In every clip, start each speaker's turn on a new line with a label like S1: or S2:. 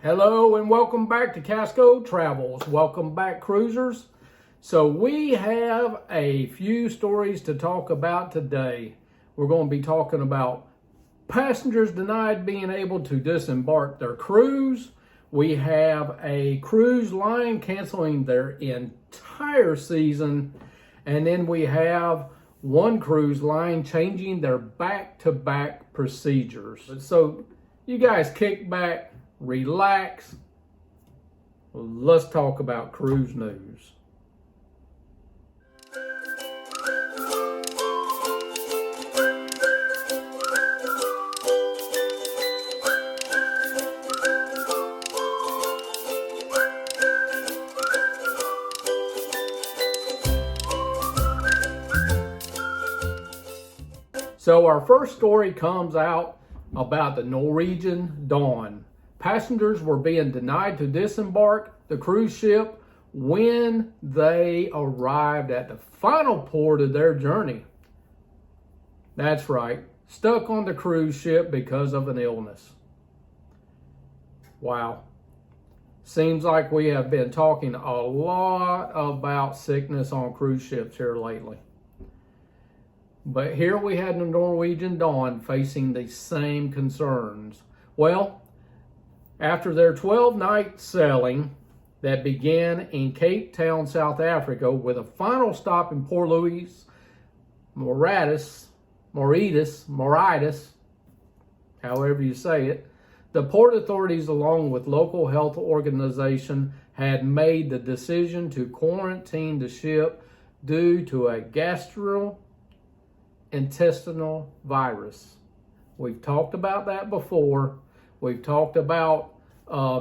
S1: Hello and welcome back to Casco Travels. Welcome back, cruisers. So we have a few stories to talk about today. We're going to be talking about passengers denied being able to disembark their cruise. We have a cruise line canceling their entire season. And then we have one cruise line changing their back-to-back procedures. So you guys kick back, relax. Let's talk about cruise news. So our first story comes out about the Norwegian Dawn. Passengers were being denied to disembark the cruise ship when they arrived at the final port of their journey. That's right, stuck on the cruise ship because of an illness. Wow. Seems like we have been talking a lot about sickness on cruise ships here lately. But here we had the Norwegian Dawn facing the same concerns. Well, after their 12-night sailing that began in Cape Town, South Africa, with a final stop in Port Louis, Mauritius, however you say it, the port authorities, along with local health organization, had made the decision to quarantine the ship due to a gastrointestinal virus. We've talked about that before. We've talked about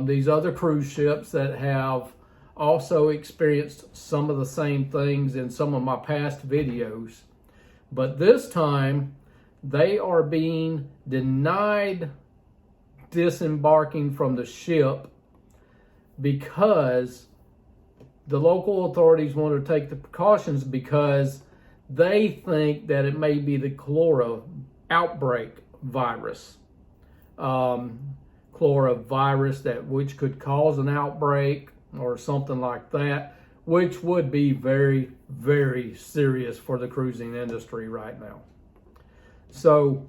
S1: these other cruise ships that have also experienced some of the same things in some of my past videos. But this time, they are being denied disembarking from the ship because the local authorities want to take the precautions because they think that it may be the cholera outbreak virus. Chlorovirus which could cause an outbreak or something like that, which would be very, very serious for the cruising industry right now. So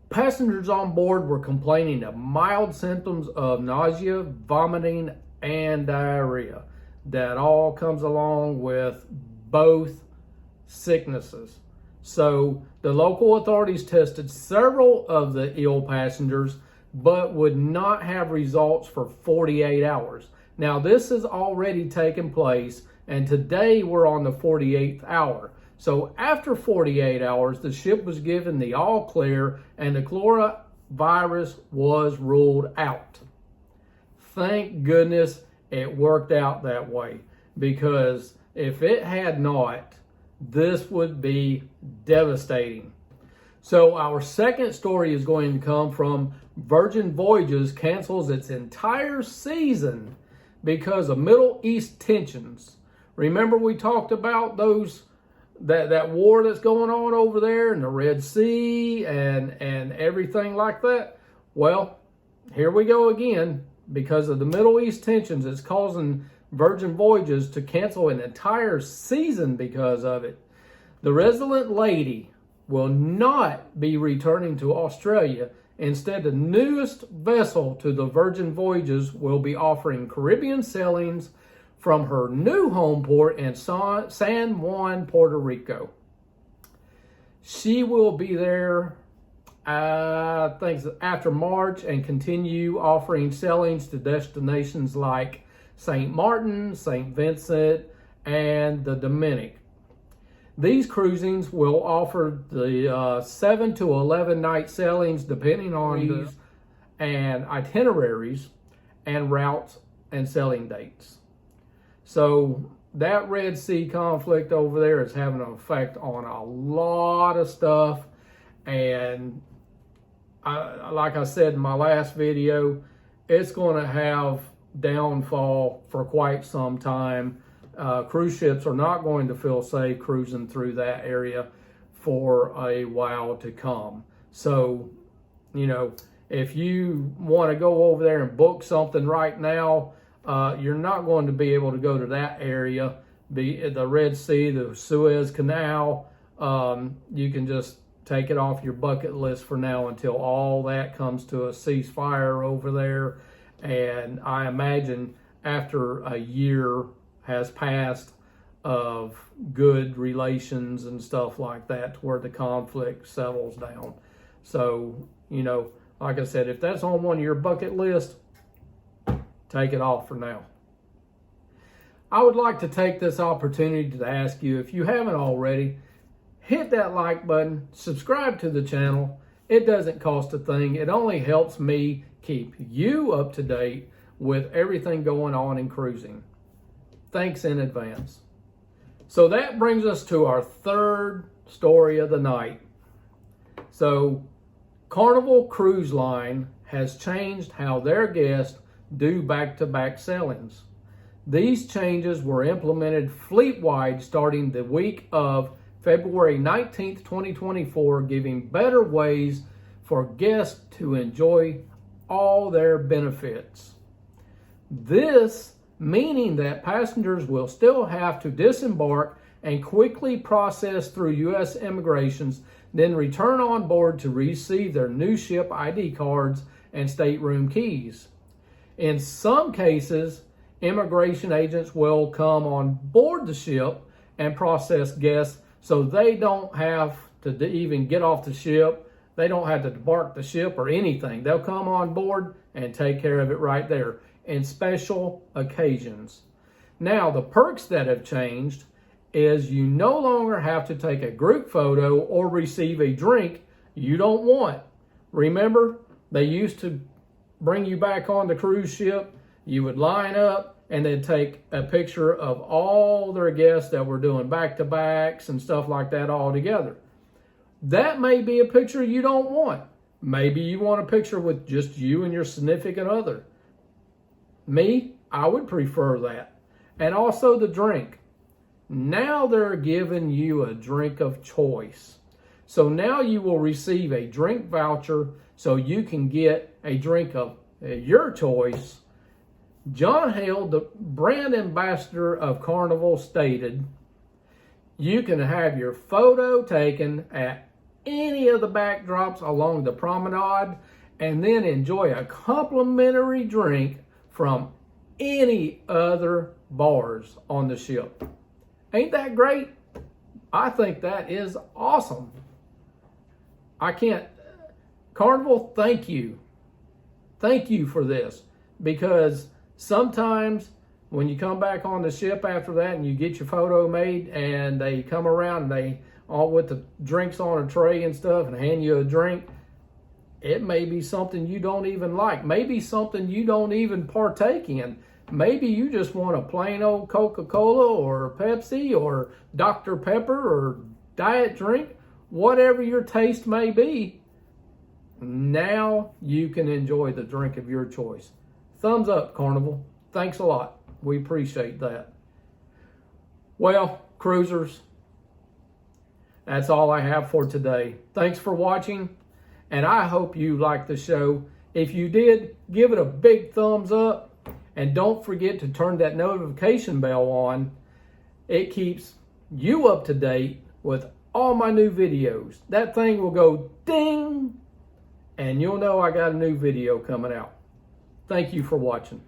S1: passengers on board were complaining of mild symptoms of nausea, vomiting, and diarrhea. That all comes along with both sicknesses. So the local authorities tested several of the ill passengers, but would not have results for 48 hours. Now this has already taken place, and today we're on the 48th hour. So after 48 hours, the ship was given the all clear and the chlorovirus was ruled out. Thank goodness it worked out that way, because if it had not, this would be devastating. So our second story is going to come from Virgin Voyages cancels its entire season because of Middle East tensions. Remember we talked about that war that's going on over there in the Red Sea and everything like that? Well, here we go again. Because of the Middle East tensions, it's causing Virgin Voyages to cancel an entire season because of it. The Resolute Lady will not be returning to Australia. Instead, the newest vessel to the Virgin Voyages will be offering Caribbean sailings from her new home port in San Juan, Puerto Rico. She will be there, I think, after March and continue offering sailings to destinations like St. Martin, St. Vincent, and the Dominican. These cruisings will offer the 7 to 11 night sailings depending on the and itineraries and routes and sailing dates. So that Red Sea conflict over there is having an effect on a lot of stuff. And like I said in my last video, it's going to have downfall for quite some time. Cruise ships are not going to feel safe cruising through that area for a while to come. So, you know, If you want to go over there and book something right now, you're not going to be able to go to that area, the Red Sea, the Suez Canal. You can just take it off your bucket list for now until all that comes to a ceasefire over there. And I imagine after a year has passed of good relations and stuff like that, to where the conflict settles down. So, you know, like I said, if that's on one of your bucket lists, take it off for now. I would like to take this opportunity to ask you, if you haven't already, hit that like button, subscribe to the channel. It doesn't cost a thing. It only helps me keep you up to date with everything going on in cruising. Thanks in advance. So that brings us to our third story of the night. So Carnival Cruise Line has changed how their guests do back-to-back sailings. These changes were implemented fleet-wide starting the week of February 19th, 2024, giving better ways for guests to enjoy all their benefits. This meaning that passengers will still have to disembark and quickly process through U.S. immigrations, then return on board to receive their new ship ID cards and stateroom keys. In some cases, immigration agents will come on board the ship and process guests, so they don't have to even get off the ship. They don't have to debark the ship or anything. They'll come on board and take care of it right there in special occasions. Now, the perks that have changed is you no longer have to take a group photo or receive a drink you don't want. Remember, they used to bring you back on the cruise ship. You would line up and then take a picture of all their guests that were doing back-to-backs and stuff like that all together. That may be a picture you don't want. Maybe you want a picture with just you and your significant other. Me, I would prefer that. And also the drink. Now they're giving you a drink of choice. So now you will receive a drink voucher so you can get a drink of your choice. John Hale, the brand ambassador of Carnival, stated, "You can have your photo taken at any of the backdrops along the promenade and then enjoy a complimentary drink from any other bars on the ship." Ain't that great? I think that is awesome. Carnival, thank you. Thank you for this, because sometimes when you come back on the ship after that and you get your photo made and they come around and they all with the drinks on a tray and stuff and hand you a drink, it may be something you don't even like. Maybe something you don't even partake in. Maybe you just want a plain old Coca-Cola or Pepsi or Dr. Pepper or diet drink, whatever your taste may be. Now you can enjoy the drink of your choice. Thumbs up, Carnival. Thanks a lot. We appreciate that. Well, cruisers, that's all I have for today. Thanks for watching, and I hope you liked the show. If you did, give it a big thumbs up, and don't forget to turn that notification bell on. It keeps you up to date with all my new videos. That thing will go ding, and you'll know I got a new video coming out. Thank you for watching.